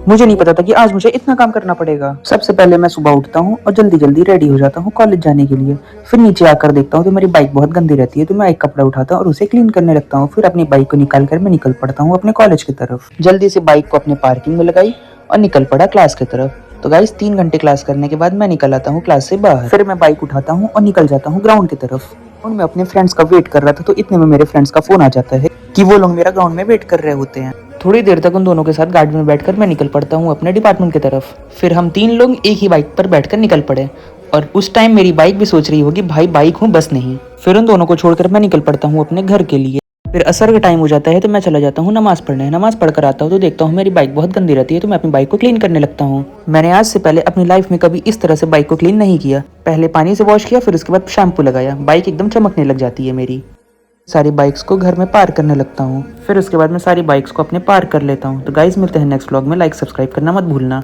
मुझे नहीं पता था कि आज मुझे इतना काम करना पड़ेगा। सबसे पहले मैं सुबह उठता हूँ और जल्दी जल्दी रेडी हो जाता हूँ कॉलेज जाने के लिए। फिर नीचे आकर देखता हूँ तो मेरी बाइक बहुत गंदी रहती है, तो मैं एक कपड़ा उठाता हूँ और उसे क्लीन करने लगता हूँ। फिर अपनी बाइक को निकाल कर मैं निकल पड़ता हूँ अपने कॉलेज की तरफ। जल्दी से बाइक को अपने पार्किंग में लगाई और निकल पड़ा क्लास की तरफ। तो गाइस 3 घंटे क्लास करने के बाद मैं निकल आता हूँ क्लास से बाहर। फिर मैं बाइक उठाता हूँ और निकल जाता हूँ ग्राउंड की तरफ। और मैं अपने फ्रेंड्स का वेट कर रहा था, तो इतने में मेरे फ्रेंड्स का फोन आ जाता है कि वो लोग मेरा ग्राउंड में वेट कर रहे होते हैं। थोड़ी देर तक उन दोनों के साथ गाड़ी में बैठकर मैं निकल पड़ता हूँ अपने डिपार्टमेंट की तरफ। फिर हम 3 लोग एक ही बाइक पर बैठकर निकल पड़े और उस टाइम मेरी बाइक भी सोच रही होगी भाई बाइक हूँ बस नहीं। फिर उन दोनों को छोड़कर मैं निकल पड़ता हूँ अपने घर के लिए। फिर असर का टाइम हो जाता है तो मैं चला जाता हूँ नमाज पढ़ने। नमाज पढ़कर आता हूँ तो देखता हूँ मेरी बाइक बहुत गंदी रहती है, तो मैं अपनी बाइक को क्लीन करने लगता हूँ। मैंने आज से पहले अपनी लाइफ में कभी इस तरह से बाइक को क्लीन नहीं किया। पहले पानी से वॉश किया, फिर उसके बाद शैम्पू लगाया, बाइक एकदम चमकने लग जाती है मेरी। सारी बाइक्स को घर में पार्क करने लगता हूँ। फिर उसके बाद मैं सारी बाइक्स को अपने पार्क कर लेता हूँ। तो गाइज मिलते हैं नेक्स्ट व्लॉग में, लाइक सब्सक्राइब करना मत भूलना।